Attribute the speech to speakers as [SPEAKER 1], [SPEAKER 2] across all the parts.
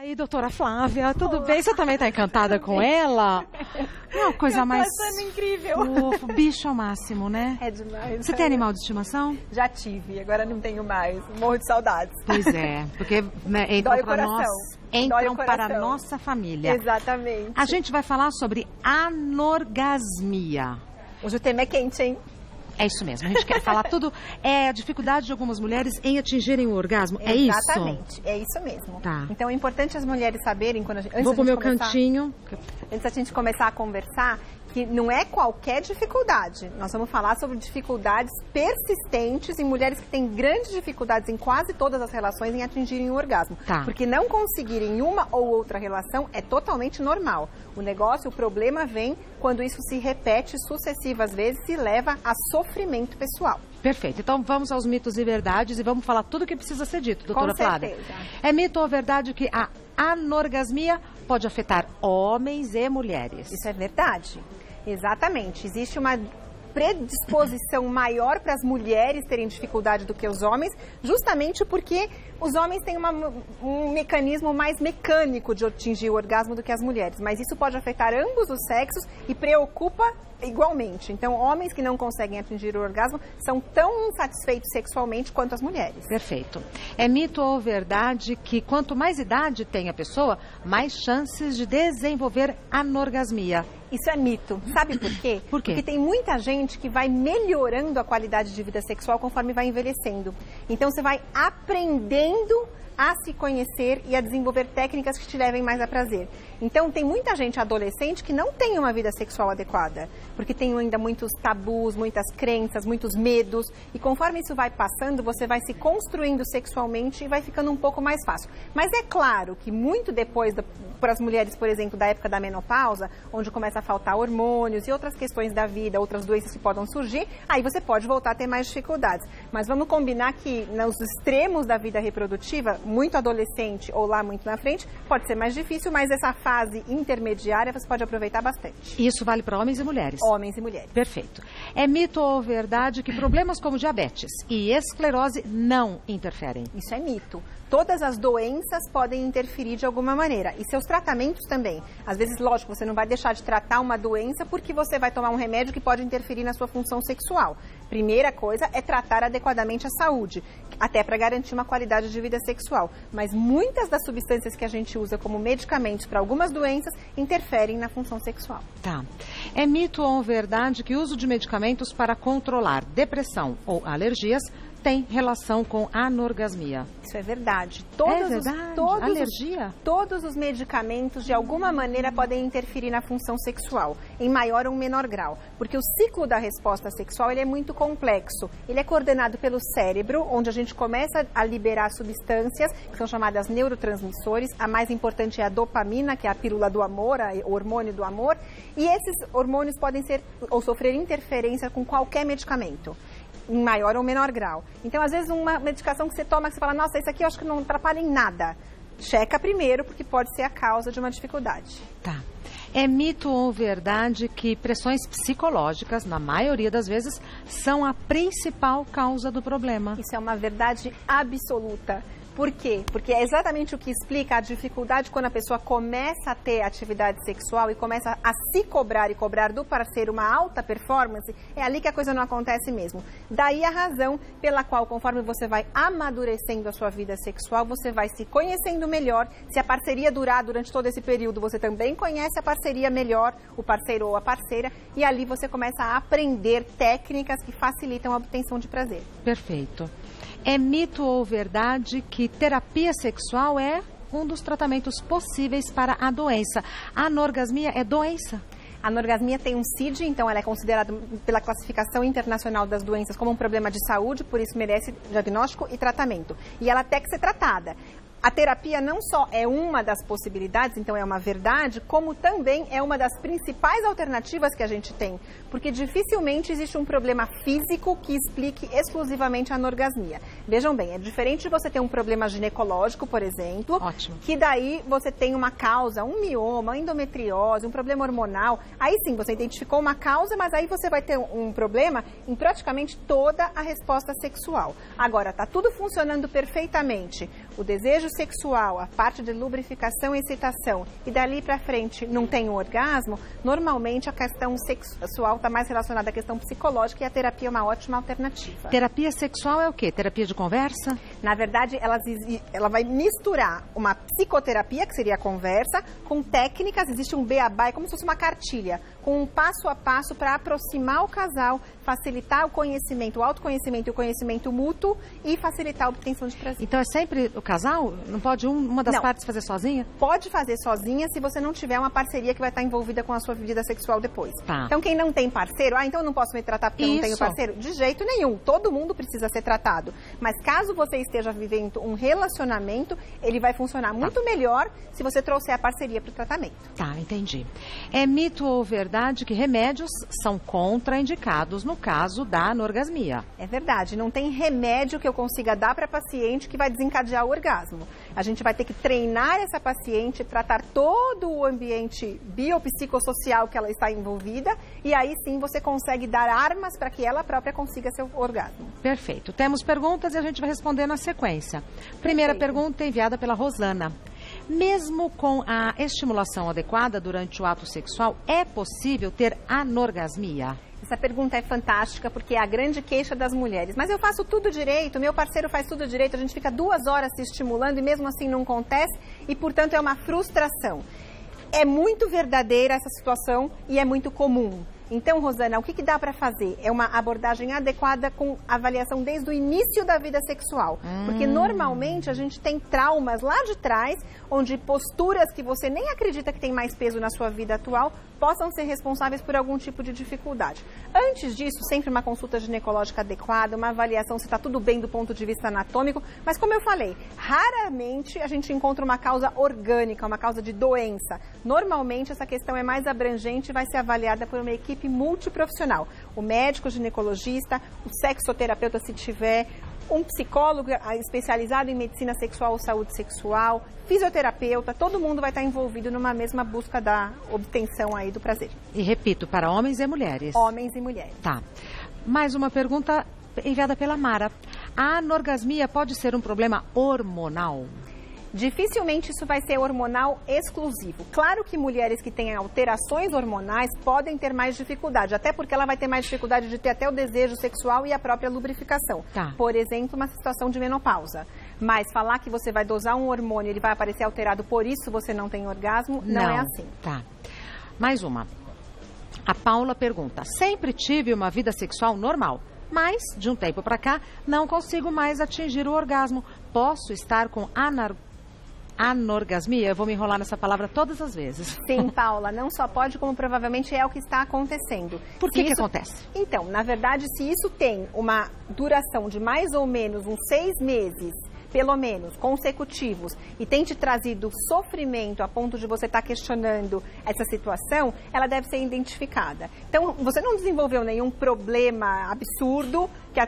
[SPEAKER 1] E doutora Flávia, tudo bem? Você também está encantada com ela? É uma coisa mais...
[SPEAKER 2] incrível.
[SPEAKER 1] Fofo, bicho ao máximo, né?
[SPEAKER 2] É demais.
[SPEAKER 1] Você tem animal de estimação?
[SPEAKER 2] Já tive, agora não tenho mais. Morro de saudades.
[SPEAKER 1] Pois é, porque entram para nós, entram para a nossa família.
[SPEAKER 2] Exatamente.
[SPEAKER 1] A gente vai falar sobre anorgasmia.
[SPEAKER 2] Hoje o tema é quente, hein?
[SPEAKER 1] É isso mesmo, a gente quer falar tudo, a dificuldade de algumas mulheres em atingirem o orgasmo, é isso?
[SPEAKER 2] Exatamente, é isso mesmo.
[SPEAKER 1] Tá.
[SPEAKER 2] Então é importante as mulheres saberem, quando
[SPEAKER 1] Vou pro meu cantinho.
[SPEAKER 2] Antes da gente começar a conversar, que não é qualquer dificuldade. Nós vamos falar sobre dificuldades persistentes em mulheres que têm grandes dificuldades em quase todas as relações em atingirem o orgasmo.
[SPEAKER 1] Tá.
[SPEAKER 2] Porque não conseguirem uma ou outra relação é totalmente normal. O problema vem quando isso se repete sucessivas vezes e leva a sofrimento pessoal.
[SPEAKER 1] Perfeito. Então vamos aos mitos e verdades e vamos falar tudo o que precisa ser dito, doutora Flávia.
[SPEAKER 2] Com certeza.
[SPEAKER 1] É mito ou verdade que a anorgasmia pode afetar homens e mulheres?
[SPEAKER 2] Isso é verdade. Exatamente. Existe uma predisposição maior para as mulheres terem dificuldade do que os homens, justamente porque os homens têm um mecanismo mais mecânico de atingir o orgasmo do que as mulheres. Mas isso pode afetar ambos os sexos e preocupa igualmente. Então, homens que não conseguem atingir o orgasmo são tão insatisfeitos sexualmente quanto as mulheres.
[SPEAKER 1] Perfeito. É mito ou verdade que quanto mais idade tem a pessoa, mais chances de desenvolver anorgasmia?
[SPEAKER 2] Isso é mito. Sabe por quê?
[SPEAKER 1] Por quê?
[SPEAKER 2] Porque tem muita gente que vai melhorando a qualidade de vida sexual conforme vai envelhecendo. Então, você vai aprendendo a se conhecer e a desenvolver técnicas que te levem mais a prazer. Então, tem muita gente adolescente que não tem uma vida sexual adequada, porque tem ainda muitos tabus, muitas crenças, muitos medos, e conforme isso vai passando, você vai se construindo sexualmente e vai ficando um pouco mais fácil. Mas é claro que muito depois, para as mulheres, por exemplo, da época da menopausa, onde começa a faltar hormônios e outras questões da vida, outras doenças que podem surgir, aí você pode voltar a ter mais dificuldades. Mas vamos combinar que nos extremos da vida reprodutiva, muito adolescente ou lá muito na frente, pode ser mais difícil, mas essa fase intermediária você pode aproveitar bastante.
[SPEAKER 1] Isso vale para homens e mulheres?
[SPEAKER 2] Homens e mulheres.
[SPEAKER 1] Perfeito. É mito ou verdade que problemas como diabetes e esclerose não interferem?
[SPEAKER 2] Isso é mito. Todas as doenças podem interferir de alguma maneira e seus tratamentos também. Às vezes, lógico, você não vai deixar de tratar uma doença porque você vai tomar um remédio que pode interferir na sua função sexual. Primeira coisa é tratar adequadamente a saúde, até para garantir uma qualidade de vida sexual. Mas muitas das substâncias que a gente usa como medicamentos para algumas doenças interferem na função sexual.
[SPEAKER 1] Tá. É mito ou verdade que o uso de medicamentos para controlar depressão ou alergias tem relação com anorgasmia?
[SPEAKER 2] Isso é verdade.
[SPEAKER 1] Alergia?
[SPEAKER 2] Todos os medicamentos, de alguma maneira, podem interferir na função sexual, em maior ou menor grau. Porque o ciclo da resposta sexual ele é muito complexo. Ele é coordenado pelo cérebro, onde a gente começa a liberar substâncias que são chamadas neurotransmissores. A mais importante é a dopamina, que é a pílula do amor, o hormônio do amor. E esses hormônios podem ser ou sofrer interferência com qualquer medicamento, em maior ou menor grau. Então, às vezes, uma medicação que você toma, que você fala, nossa, isso aqui eu acho que não atrapalha em nada. Checa primeiro, porque pode ser a causa de uma dificuldade.
[SPEAKER 1] Tá. É mito ou verdade que pressões psicológicas, na maioria das vezes, são a principal causa do problema?
[SPEAKER 2] Isso é uma verdade absoluta. Por quê? Porque é exatamente o que explica a dificuldade quando a pessoa começa a ter atividade sexual e começa a se cobrar e cobrar do parceiro uma alta performance, é ali que a coisa não acontece mesmo. Daí a razão pela qual, conforme você vai amadurecendo a sua vida sexual, você vai se conhecendo melhor. Se a parceria durar durante todo esse período, você também conhece a parceria melhor, o parceiro ou a parceira, e ali você começa a aprender técnicas que facilitam a obtenção de prazer.
[SPEAKER 1] Perfeito. É mito ou verdade que terapia sexual é um dos tratamentos possíveis para a doença? A anorgasmia é doença?
[SPEAKER 2] A anorgasmia tem um CID, então ela é considerada pela Classificação Internacional das Doenças como um problema de saúde, por isso merece diagnóstico e tratamento. E ela tem que ser tratada. A terapia não só é uma das possibilidades, então é uma verdade, como também é uma das principais alternativas que a gente tem, porque dificilmente existe um problema físico que explique exclusivamente a anorgasmia. Vejam bem, é diferente de você ter um problema ginecológico, por exemplo,
[SPEAKER 1] ótimo,
[SPEAKER 2] que daí você tem uma causa, um mioma, endometriose, um problema hormonal, aí sim, você identificou uma causa, mas aí você vai ter um problema em praticamente toda a resposta sexual. Agora, tá tudo funcionando perfeitamente, o desejo sexual, a parte de lubrificação e excitação, e dali para frente não tem o orgasmo, normalmente a questão sexual está mais relacionada à questão psicológica e a terapia é uma ótima alternativa.
[SPEAKER 1] Terapia sexual é o quê? Terapia de conversa?
[SPEAKER 2] Na verdade, ela vai misturar uma psicoterapia, que seria a conversa, com técnicas, existe um beabá, é como se fosse uma cartilha, com um passo a passo para aproximar o casal, facilitar o conhecimento, o autoconhecimento e o conhecimento mútuo e facilitar a obtenção de prazer.
[SPEAKER 1] Então é sempre o casal? Não pode uma das partes fazer sozinha?
[SPEAKER 2] Pode fazer sozinha se você não tiver uma parceria que vai estar envolvida com a sua vida sexual depois.
[SPEAKER 1] Tá.
[SPEAKER 2] Então quem não tem parceiro, então eu não posso me tratar porque eu não tenho parceiro? De jeito nenhum, todo mundo precisa ser tratado. Mas caso você esteja vivendo um relacionamento, ele vai funcionar muito melhor se você trouxer a parceria para o tratamento.
[SPEAKER 1] Tá, entendi. É mito ou verdade que remédios são contraindicados no caso da anorgasmia?
[SPEAKER 2] É verdade, não tem remédio que eu consiga dar para paciente que vai desencadear o orgasmo. A gente vai ter que treinar essa paciente, tratar todo o ambiente biopsicossocial que ela está envolvida e aí sim você consegue dar armas para que ela própria consiga seu orgasmo.
[SPEAKER 1] Perfeito. Temos perguntas e a gente vai responder na sequência. Primeira pergunta enviada pela Rosana. Mesmo com a estimulação adequada durante o ato sexual, é possível ter anorgasmia?
[SPEAKER 2] Essa pergunta é fantástica porque é a grande queixa das mulheres. Mas eu faço tudo direito, meu parceiro faz tudo direito, a gente fica 2 horas se estimulando e mesmo assim não acontece e, portanto, é uma frustração. É muito verdadeira essa situação e é muito comum. Então, Rosana, o que dá para fazer? É uma abordagem adequada com avaliação desde o início da vida sexual. Porque normalmente a gente tem traumas lá de trás, onde posturas que você nem acredita que tem mais peso na sua vida atual possam ser responsáveis por algum tipo de dificuldade. Antes disso, sempre uma consulta ginecológica adequada, uma avaliação se está tudo bem do ponto de vista anatômico. Mas como eu falei, raramente a gente encontra uma causa orgânica, uma causa de doença. Normalmente essa questão é mais abrangente e vai ser avaliada por uma equipe multiprofissional. O médico, o ginecologista, o sexoterapeuta se tiver, um psicólogo especializado em medicina sexual ou saúde sexual, fisioterapeuta, todo mundo vai estar envolvido numa mesma busca da obtenção aí do prazer.
[SPEAKER 1] E repito, para homens e mulheres.
[SPEAKER 2] Homens e mulheres.
[SPEAKER 1] Tá. Mais uma pergunta enviada pela Mara. A anorgasmia pode ser um problema hormonal?
[SPEAKER 2] Dificilmente isso vai ser hormonal exclusivo. Claro que mulheres que têm alterações hormonais podem ter mais dificuldade, até porque ela vai ter mais dificuldade de ter até o desejo sexual e a própria lubrificação.
[SPEAKER 1] Tá.
[SPEAKER 2] Por exemplo, uma situação de menopausa. Mas falar que você vai dosar um hormônio e ele vai aparecer alterado, por isso você não tem orgasmo, não é assim.
[SPEAKER 1] Tá. Mais uma. A Paula pergunta: sempre tive uma vida sexual normal, mas de um tempo para cá não consigo mais atingir o orgasmo. Posso estar com anorgasmia? Eu vou me enrolar nessa palavra todas as vezes.
[SPEAKER 2] Sim, Paula, não só pode, como provavelmente é o que está acontecendo.
[SPEAKER 1] Por que acontece?
[SPEAKER 2] Então, na verdade, se isso tem uma duração de mais ou menos uns 6 meses, pelo menos, consecutivos, e tem te trazido sofrimento a ponto de você estar questionando essa situação, ela deve ser identificada. Então, você não desenvolveu nenhum problema absurdo, que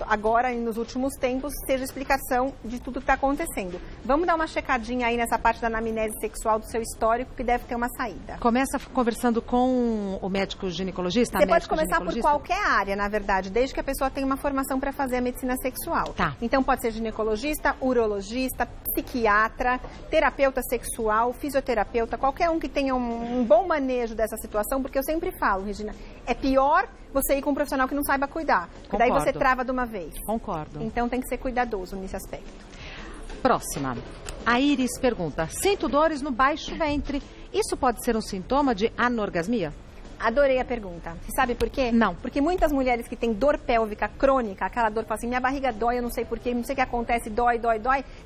[SPEAKER 2] agora, nos últimos tempos, seja explicação de tudo que está acontecendo. Vamos dar uma checadinha aí nessa parte da anamnese sexual do seu histórico, que deve ter uma saída.
[SPEAKER 1] Começa conversando com o médico ginecologista?
[SPEAKER 2] Você pode começar por qualquer área, na verdade, desde que a pessoa tenha uma formação para fazer a medicina sexual.
[SPEAKER 1] Tá.
[SPEAKER 2] Então, pode ser ginecologista, urologista, psiquiatra, terapeuta sexual, fisioterapeuta, qualquer um que tenha um bom manejo dessa situação, porque eu sempre falo, Regina, é pior você ir com um profissional que não saiba cuidar, porque daí você trava de uma vez.
[SPEAKER 1] Concordo.
[SPEAKER 2] Então tem que ser cuidadoso nesse aspecto.
[SPEAKER 1] Próxima. A Iris pergunta: sinto dores no baixo ventre. Isso pode ser um sintoma de anorgasmia?
[SPEAKER 2] Adorei a pergunta. Você sabe por quê?
[SPEAKER 1] Não.
[SPEAKER 2] Porque muitas mulheres que têm dor pélvica crônica, aquela dor que fala assim, minha barriga dói, eu não sei porquê, não sei o que acontece, dói,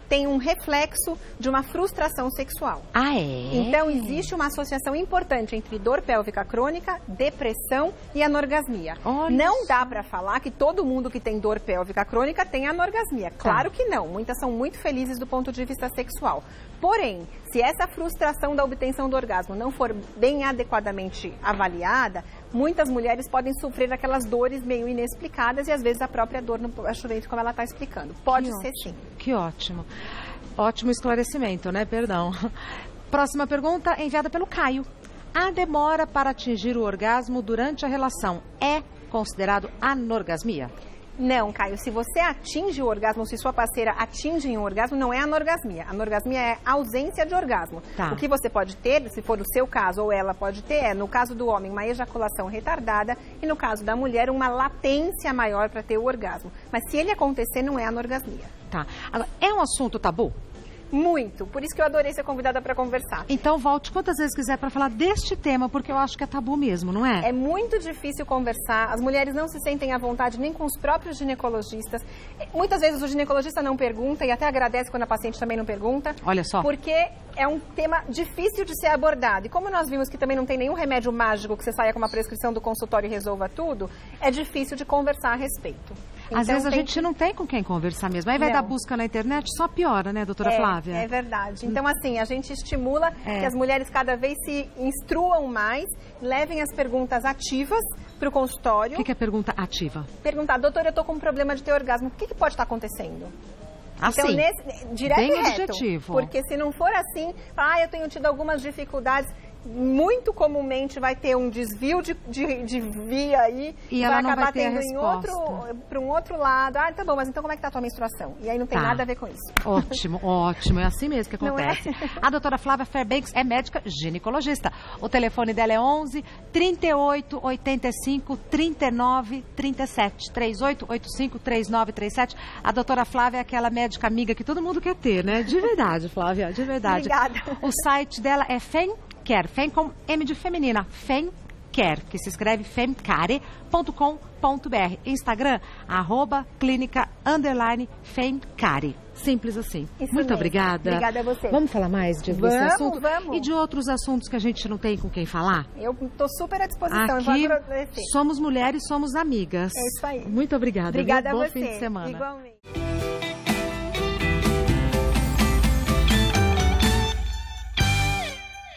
[SPEAKER 2] tem um reflexo de uma frustração sexual.
[SPEAKER 1] Ah, é?
[SPEAKER 2] Então, existe uma associação importante entre dor pélvica crônica, depressão e anorgasmia.
[SPEAKER 1] Olha
[SPEAKER 2] não dá pra falar que todo mundo que tem dor pélvica crônica tem anorgasmia. Claro que não. Muitas são muito felizes do ponto de vista sexual. Porém, se essa frustração da obtenção do orgasmo não for bem adequadamente avaliada, muitas mulheres podem sofrer aquelas dores meio inexplicadas e às vezes a própria dor no baixo ventre, como ela está explicando. Pode ser sim.
[SPEAKER 1] Que ótimo. Ótimo esclarecimento, né? Perdão. Próxima pergunta enviada pelo Caio. A demora para atingir o orgasmo durante a relação é considerado anorgasmia?
[SPEAKER 2] Não, Caio, se você atinge o orgasmo, se sua parceira atinge um orgasmo, não é anorgasmia. Anorgasmia é ausência de orgasmo.
[SPEAKER 1] Tá.
[SPEAKER 2] O que você pode ter, se for o seu caso ou ela pode ter, no caso do homem, uma ejaculação retardada e no caso da mulher, uma latência maior para ter o orgasmo. Mas se ele acontecer, não é anorgasmia.
[SPEAKER 1] Tá. Agora, é um assunto tabu?
[SPEAKER 2] Muito. Por isso que eu adorei ser convidada para conversar.
[SPEAKER 1] Então volte quantas vezes quiser para falar deste tema, porque eu acho que é tabu mesmo, não é?
[SPEAKER 2] É muito difícil conversar, as mulheres não se sentem à vontade nem com os próprios ginecologistas. Muitas vezes o ginecologista não pergunta e até agradece quando a paciente também não pergunta.
[SPEAKER 1] Olha só.
[SPEAKER 2] Porque é um tema difícil de ser abordado. E como nós vimos que também não tem nenhum remédio mágico que você saia com uma prescrição do consultório e resolva tudo, é difícil de conversar a respeito.
[SPEAKER 1] Às
[SPEAKER 2] Então,
[SPEAKER 1] vezes a gente não tem com quem conversar mesmo. Aí vai dar busca na internet, só piora, né, doutora Flávia?
[SPEAKER 2] É verdade. Então, assim, a gente estimula que as mulheres cada vez se instruam mais, levem as perguntas ativas para o consultório.
[SPEAKER 1] O que é pergunta ativa?
[SPEAKER 2] Perguntar, doutora, eu estou com um problema de ter orgasmo, o que pode estar acontecendo?
[SPEAKER 1] Assim,
[SPEAKER 2] então, direto
[SPEAKER 1] bem
[SPEAKER 2] e reto,
[SPEAKER 1] objetivo.
[SPEAKER 2] porque se não for assim, eu tenho tido algumas dificuldades, muito comumente vai ter um desvio de via aí
[SPEAKER 1] e
[SPEAKER 2] vai
[SPEAKER 1] ela não
[SPEAKER 2] acabar
[SPEAKER 1] vai ter
[SPEAKER 2] tendo para um outro lado. Tá bom, mas então como é que tá a tua menstruação? E aí não tem nada a ver com isso.
[SPEAKER 1] Ótimo, ótimo. É assim mesmo que acontece. A doutora Flávia Fairbanks é médica ginecologista. O telefone dela é 11 38 85 39 37. 38 85 39 37. A doutora Flávia é aquela médica amiga que todo mundo quer ter, né? De verdade, Flávia, de verdade.
[SPEAKER 2] Obrigada.
[SPEAKER 1] O site dela é FemCare, Fem com M de feminina, FemCare, que se escreve femcare.com.br. Instagram, @clínica_femcare. Simples assim.
[SPEAKER 2] Isso
[SPEAKER 1] Muito
[SPEAKER 2] mesmo.
[SPEAKER 1] obrigada.
[SPEAKER 2] Obrigada a você.
[SPEAKER 1] Vamos falar mais desse assunto?
[SPEAKER 2] Vamos.
[SPEAKER 1] E de outros assuntos que a gente não tem com quem falar?
[SPEAKER 2] Eu estou super à disposição.
[SPEAKER 1] Aqui
[SPEAKER 2] eu vou agradecer.
[SPEAKER 1] somos mulheres, somos amigas.
[SPEAKER 2] É isso aí.
[SPEAKER 1] Muito obrigada.
[SPEAKER 2] Obrigada
[SPEAKER 1] viu?
[SPEAKER 2] a
[SPEAKER 1] Bom
[SPEAKER 2] você.
[SPEAKER 1] fim de semana.
[SPEAKER 2] Igualmente.